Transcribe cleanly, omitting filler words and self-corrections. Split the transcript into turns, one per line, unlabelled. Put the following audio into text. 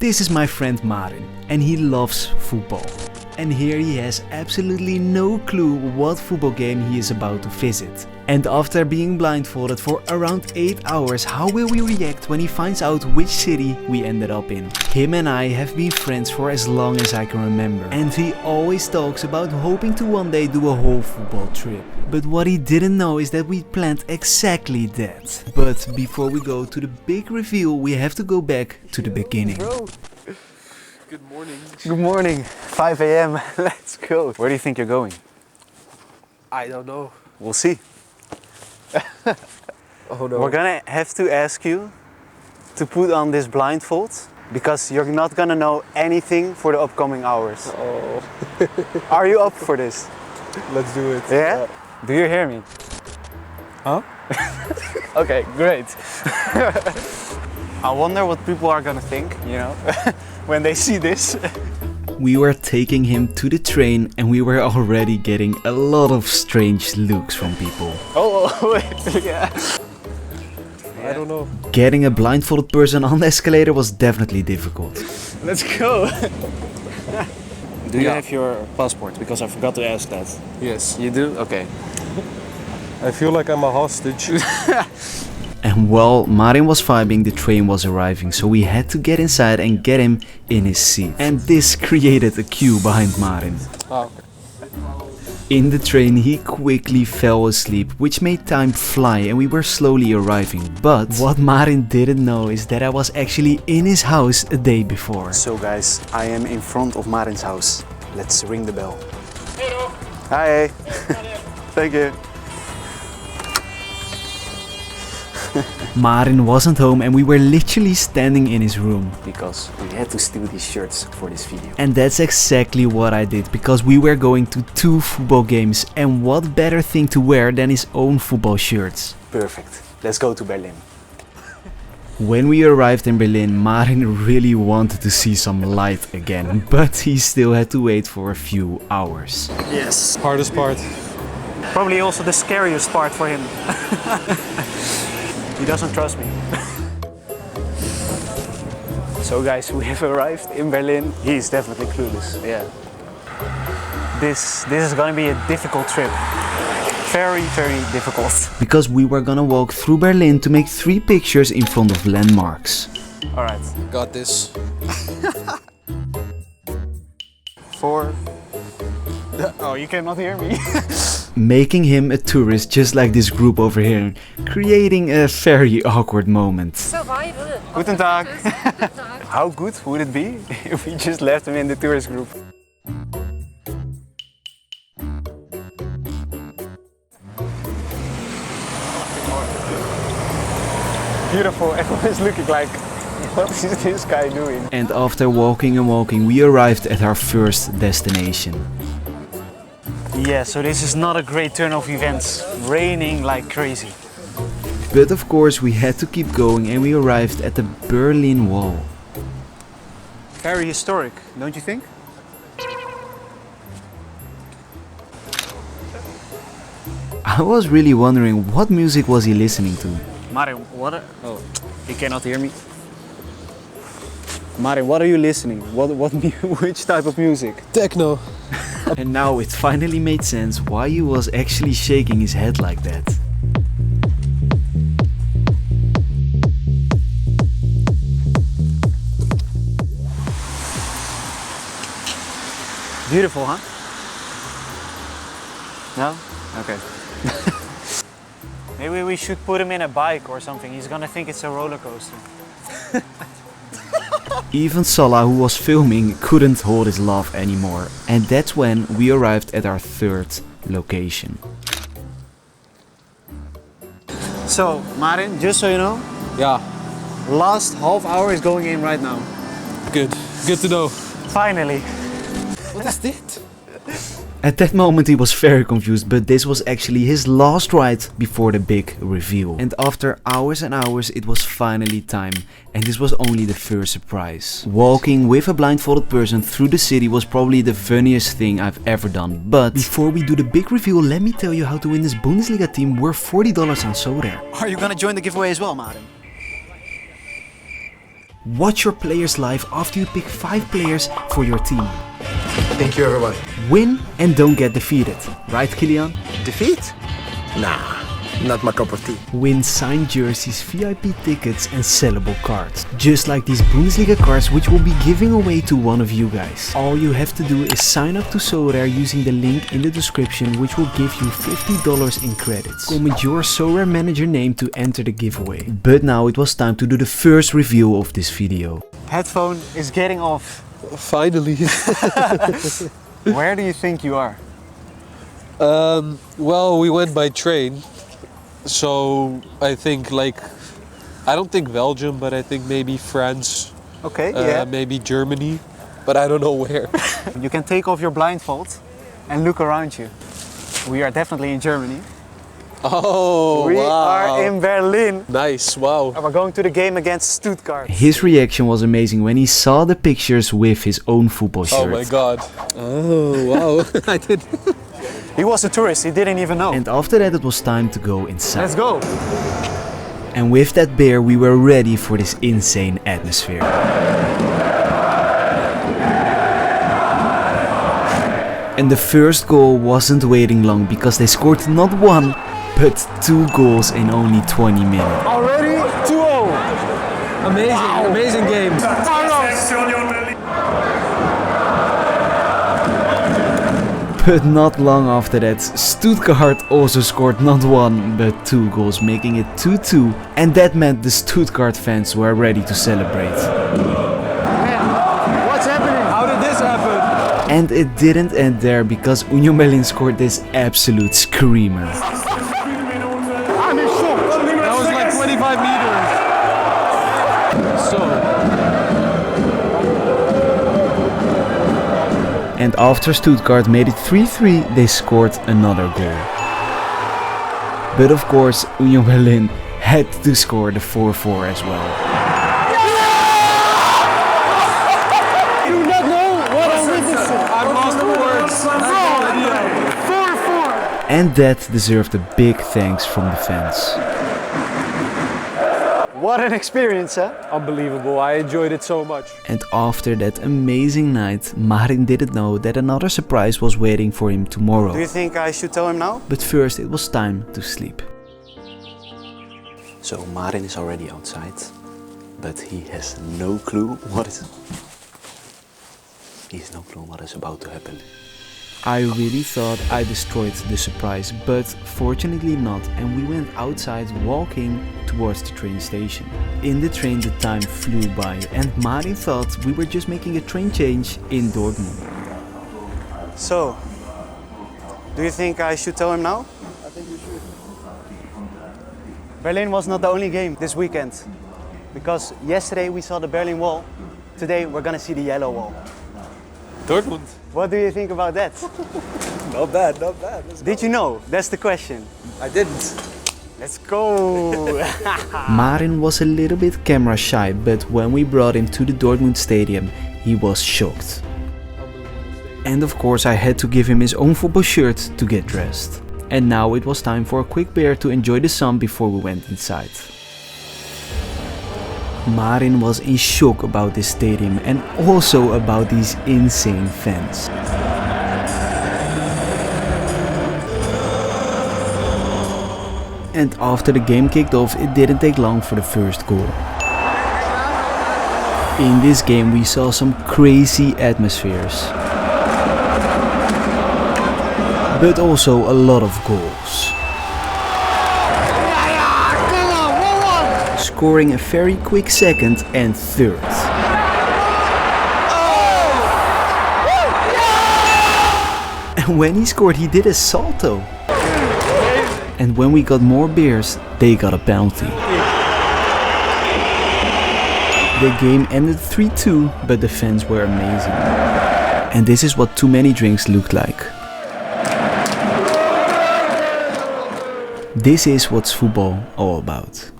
This is my friend Marin, and he loves football. And here he has absolutely no clue what football game he is about to visit. And after being blindfolded for around 8 hours, how will we react when he finds out which city we ended up in? Him and I have been friends for as long as I can remember, and he always talks about hoping to one day do a whole football trip. But what he didn't know is that we planned exactly that. But before we go to the big reveal, we have to go back to the beginning.
Bro. Good morning.
Good morning, 5 a.m. Let's go. Where do you think you're going?
I don't know.
We'll see.
Oh no.
We're gonna have to ask you to put on this blindfold because you're not gonna know anything for the upcoming hours.
Oh.
Are you up for this?
Let's do it.
Yeah? Do you hear me?
Huh?
Okay, great. I wonder what people are gonna think, you know, when they see this.
We were taking him to the train and we were already getting a lot of strange looks from people.
Oh, wait, yeah.
I don't know.
Getting a blindfolded person on the escalator was definitely difficult.
Let's go. Do you
Yeah.
have your passport? Because I forgot to ask that.
Yes.
You do? Okay.
I feel like I'm a hostage.
And while Marin was vibing, the train was arriving, so we had to get inside and get him in his seat. And this created a queue behind Marin.
Ah, okay.
In the train he quickly fell asleep, which made time fly and we were slowly arriving. But what Marin didn't know is that I was actually in his house a day before.
So guys, I am in front of Marin's house. Let's ring the bell. Hello. Hi. Thank you.
Marin wasn't home and we were literally standing in his room.
Because we had to steal these shirts for this video.
And that's exactly what I did, because we were going to 2 football games, and what better thing to wear than his own football shirts.
Perfect. Let's go to Berlin.
When we arrived in Berlin, Marin really wanted to see some light again, but he still had to wait for a few hours.
Yes.
Hardest part.
Probably also the scariest part for him. He doesn't trust me. So guys, we have arrived in Berlin. He's definitely clueless. Yeah. This is gonna be a difficult trip. Very, very difficult.
Because we were gonna walk through Berlin to make 3 pictures in front of landmarks.
All right.
Got this.
4. Oh, you cannot hear me.
Making him a tourist just like this group over here, creating a very awkward moment.
Survival.
Guten Tag. How good would it be if we just left him in the tourist group? Beautiful, everyone's looking like, what is this guy doing?
And after walking and walking, we arrived at our first destination.
Yeah, so this is not a great turn of events. Raining like crazy.
But of course we had to keep going and we arrived at the Berlin Wall.
Very historic, don't you think?
I was really wondering what music was he listening to.
Marin, what? Oh, he cannot hear me. Marin, what are you listening? Which type of music?
Techno.
And now it finally made sense why he was actually shaking his head like that.
Beautiful, huh? No? Okay. Maybe we should put him in a bike or something. He's gonna think it's a roller coaster.
Even Salah, who was filming, couldn't hold his laugh anymore. And that's when we arrived at our 3rd location.
So, Marin, just so you know,
Yeah.
last half hour is going in right now.
Good. Good to know.
Finally.
What is this?
At that moment he was very confused, but this was actually his last ride before the big reveal. And after hours and hours it was finally time, and this was only the first surprise. Walking with a blindfolded person through the city was probably the funniest thing I've ever done. But before we do the big reveal, let me tell you how to win this Bundesliga team worth $40 on Sorare.
Are you gonna join the giveaway as well, Marin?
Watch your players live after you pick 5 players for your team.
Thank you, everyone.
Win and don't get defeated, right Kilian?
Defeat? Nah, not my cup of tea.
Win signed jerseys, VIP tickets and sellable cards. Just like these Bundesliga cards which we'll be giving away to one of you guys. All you have to do is sign up to Sorare using the link in the description which will give you $50 in credits. Comment your Sorare manager name to enter the giveaway. But now it was time to do the first review of this video.
Headphone is getting off.
Finally.
Where do you think you are?
Well, we went by train. So I think I don't think Belgium, but I think maybe France.
Okay, yeah.
Maybe Germany, but I don't know where.
You can take off your blindfold and look around you. We are definitely in Germany.
Oh,
We
wow.
are in Berlin.
Nice, wow.
And we're going to the game against Stuttgart.
His reaction was amazing when he saw the pictures with his own football shirt.
Oh my god. Oh, wow. I did.
He was a tourist, he didn't even know.
And after that it was time to go inside.
Let's go.
And with that beer we were ready for this insane atmosphere. And the first goal wasn't waiting long because they scored not 1, but 2 goals in only 20 minutes.
Already 2-0.
Amazing, amazing game.
But not long after that, Stuttgart also scored not 1, but 2 goals, making it 2-2. And that meant the Stuttgart fans were ready to celebrate.
What's happening?
How did this happen?
And it didn't end there because Union Berlin scored this absolute screamer.
I'm in shock.
That was like 25 meters.
And after Stuttgart made it 3-3, they scored another goal. But of course, Union Berlin had to score the 4-4 as well.
I do not know what I'm witnessing.
I've lost the words.
And that deserved a big thanks from the fans.
What an experience, huh?
Unbelievable. I enjoyed it so much.
And after that amazing night, Marin didn't know that another surprise was waiting for him tomorrow.
Do you think I should tell him now?
But first it was time to sleep.
So Marin is already outside, but he has no clue what is... He has no clue what is about to happen.
I really thought I destroyed the surprise, but fortunately not, and we went outside walking towards the train station. In the train the time flew by and Marin thought we were just making a train change in Dortmund.
So, do you think I should tell him now? I think you should. Berlin was not the only game this weekend, because yesterday we saw the Berlin Wall, today we're gonna see the yellow wall.
Dortmund.
What do you think about that?
Not bad, not bad.
Did you know? That's the question.
I didn't.
Let's go!
Marin was a little bit camera shy, but when we brought him to the Dortmund stadium, he was shocked. And of course I had to give him his own football shirt to get dressed. And now it was time for a quick beer to enjoy the sun before we went inside. Marin was in shock about this stadium and also about these insane fans. And after the game kicked off, it didn't take long for the first goal. In this game we saw some crazy atmospheres, but also a lot of goals. Scoring a very quick second and third. And when he scored he did a salto. And when we got more beers, they got a penalty. The game ended 3-2, but the fans were amazing. And this is what too many drinks looked like. This is what's football all about.